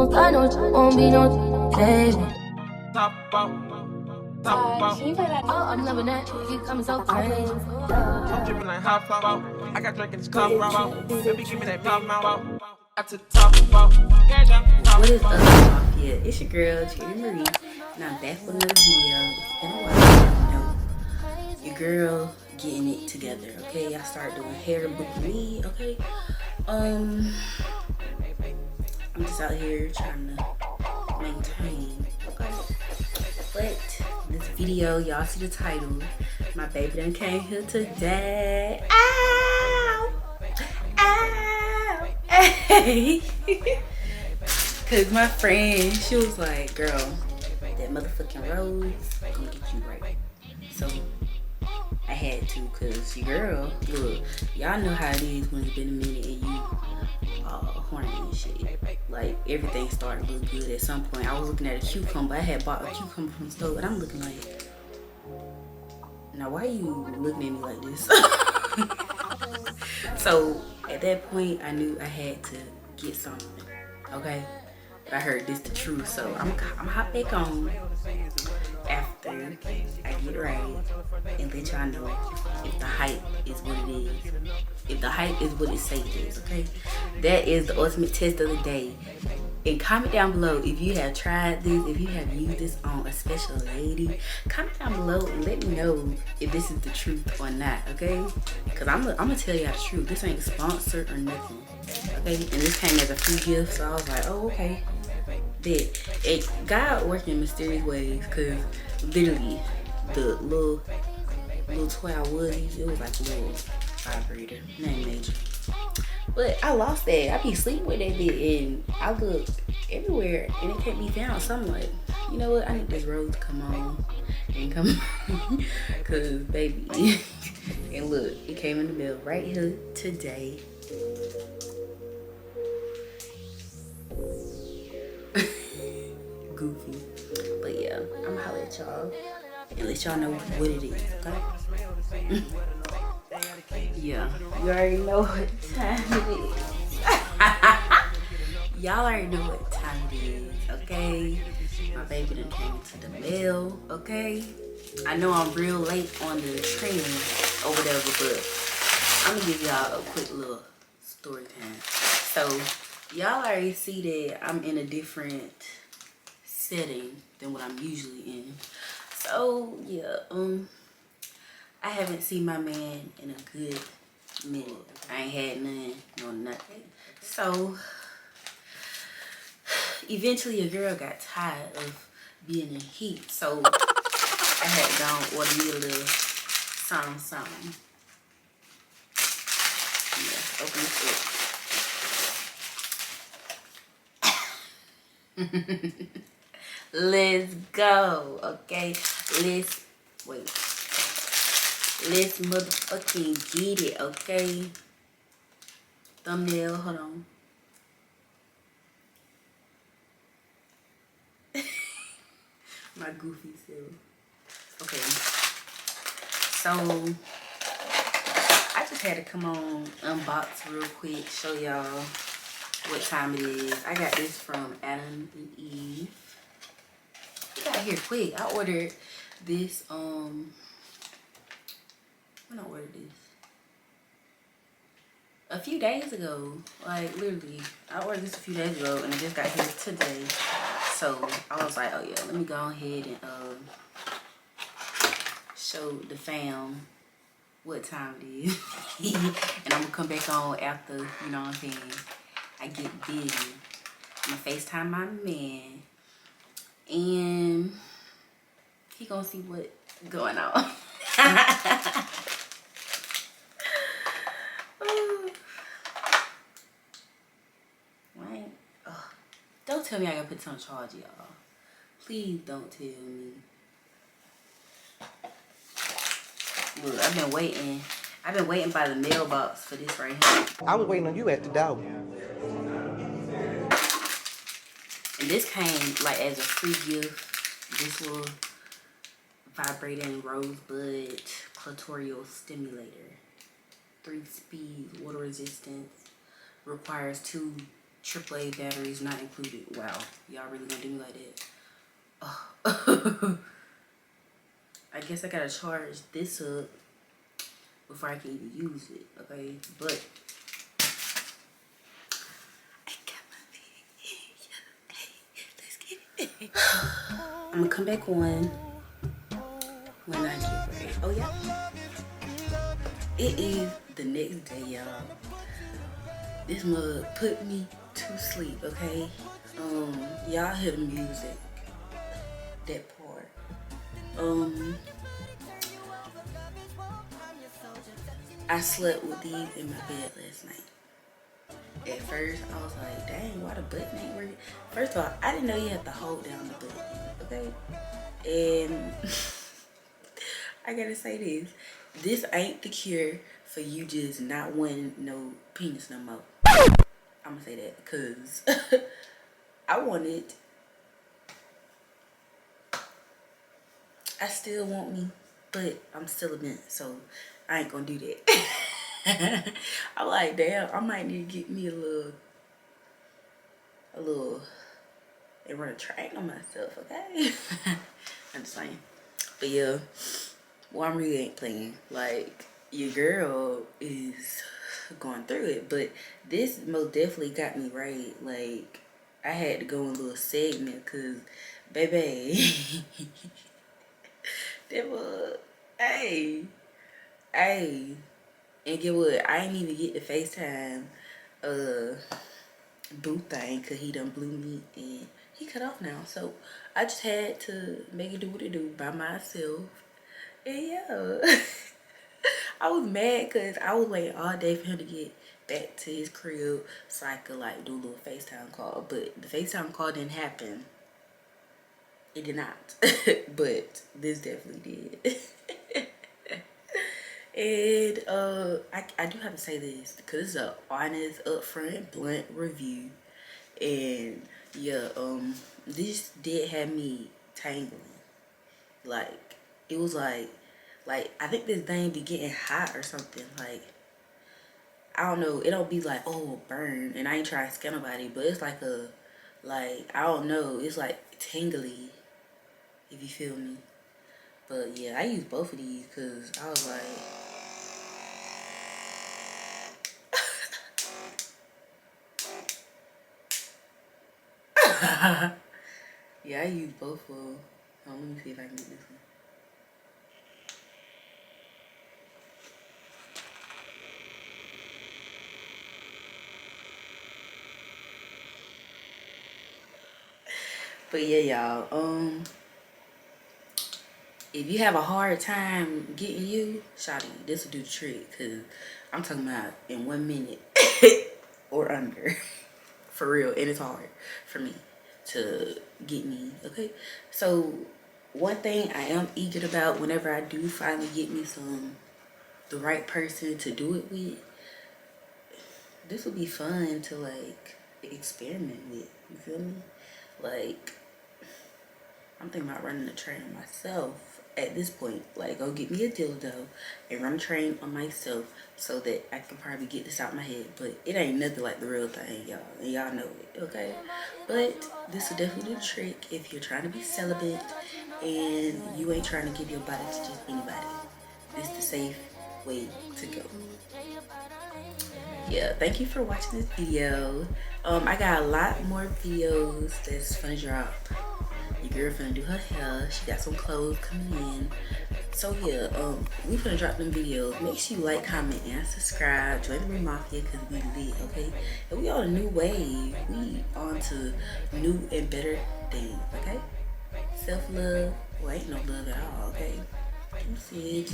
smooth, I know you won't be no baby. Top out. Can you play that? Oh, I'm loving that. You coming so crazy. I'm dripping like hot out. I got drink in this cup out. Baby, give me that pop out. I took top out. What is up, Mafia? It's your girl, Charitmariellc, and I'm back with another video. It's been a while, you know. Your girl getting it together, okay? I started doing hair boucle, okay? I'm just out here trying to maintain, okay? But this video, y'all see the title. My baby done came here today. Ow! Ow! Hey! Cause my friend, she was like, girl, that motherfucking rose gonna get you right. So I had to, cause your girl, look, y'all know how it is when it's been a minute and you horny and shit. Like everything started to look good at some point. I was looking at a cucumber. I had bought a cucumber from the store, and I'm looking like, now why are you looking at me like this? So at that point, I knew I had to get something, okay? But I heard this the truth, so I'm hop back on after I get right and let y'all know if the hype is what it is. If the hype is what it says it is, okay? That is the ultimate test of the day. And comment down below if you have tried this, if you have used this on a special lady. Comment down below and let me know if this is the truth or not, okay? Because I'm gonna tell y'all the truth. This ain't sponsored or nothing, okay? And this came as a free gift, so I was like, oh, okay. But God working in mysterious ways, because literally the little 12 woodies, it was like a little vibrator, nothing major. But I lost that. I be sleeping with that bit, and I look everywhere and it can't be found. So I'm like, you know what, I need this rose to come on and come cause baby. And look, it came in the mail right here today. Goofy. But yeah, I'm gonna holler at y'all and let y'all know what it is, okay? Yeah, you already know what time it is. Y'all already know what time it is, okay? My baby done came into the mail, okay? I know I'm real late on the train or whatever, but I'm gonna give y'all a quick little story time. So, y'all already see that I'm in a different setting than what I'm usually in. So, yeah, I haven't seen my man in a good minute. I ain't had none, no nothing. So eventually a girl got tired of being in heat. So I had gone order me a little something. Yeah, open this up. Let's go, okay? Let's motherfucking get it, okay? Thumbnail, hold on. My goofy self. Okay. So, I just had to come on, unbox real quick, show y'all what time it is. I got this from Adam and Eve. It got here quick. I ordered this, when I ordered this a few days ago, like literally I ordered this a few days ago and it just got here today. So I was like, oh yeah, let me go ahead and show the fam what time it is. And I'm gonna come back on after, you know what I'm saying, I get busy. I'm gonna FaceTime my man and he gonna see what's going on. Don't tell me I gotta put this on charge, y'all. Please don't tell me. Look, I've been waiting by the mailbox for this right here. I was waiting on you at the door. And this came like as a free gift. This little vibrating rosebud clitoral stimulator. 3 speed, water resistance. Requires 2 AAA batteries not included. Wow, y'all really gonna do me like that? Oh. I guess I gotta charge this up before I can even use it, okay? But I got my video. Hey, let's get it. I'm gonna come back on when I get ready. Oh yeah. It is the next day, y'all. This mug put me to sleep, okay? Y'all hear the music. That part. I slept with these in my bed last night. At first, I was like, dang, why the button ain't working? First of all, I didn't know you had to hold down the button, okay? And I gotta say this. This ain't the cure for you just not wanting no penis no more. I'm gonna say that because I still want me, but I'm still a man, so I ain't gonna do that. I'm like, damn, I might need to get me a little, and run a train on myself, okay? I'm just saying. But yeah, well, I really ain't playing. Like, your girl is going through it, but this most definitely got me right. Like, I had to go in a little segment, cause, baby, that was, hey, and get what? I ain't even get the FaceTime boo thing, cause he done blew me and he cut off now. So I just had to make it do what it do by myself. And yeah, I was mad cause I was waiting all day for him to get back to his crib so I could like do a little FaceTime call. But the FaceTime call didn't happen. It did not. But this definitely did. And I do have to say this because it's a honest, upfront, blunt review. And yeah, this did have me tangling. Like, it was like I think this thing be getting hot or something. Like, I don't know, it don't be like, oh, burn, and I ain't trying to scare nobody, but it's like I don't know, it's like tingly, if you feel me. But yeah, I use both of these because I was like, yeah, I use both of them. Let me see if I can get this one. But yeah, y'all, if you have a hard time getting you, shawty, this will do the trick, because I'm talking about in 1 minute or under. For real, and it's hard for me to get me, okay? So one thing I am eager about whenever I do finally get me the right person to do it with, this will be fun to like experiment with, you feel me? Like, I'm thinking about running a train on myself at this point. Like, go get me a dildo and run a train on myself so that I can probably get this out my head. But it ain't nothing like the real thing, y'all. And y'all know it, okay? But this will definitely do the trick if you're trying to be celibate and you ain't trying to give your body to just anybody. This is the safe way to go. Yeah, thank you for watching this video. I got a lot more videos that's gonna drop. Your girl finna do her hair. She got some clothes coming in. So yeah, we finna drop them videos. Make sure you like, comment, and subscribe. Join the Mafia because we lit, okay? And we on a new wave. We on to new and better things, okay? Self-love. Well, ain't no love at all, okay? You see it.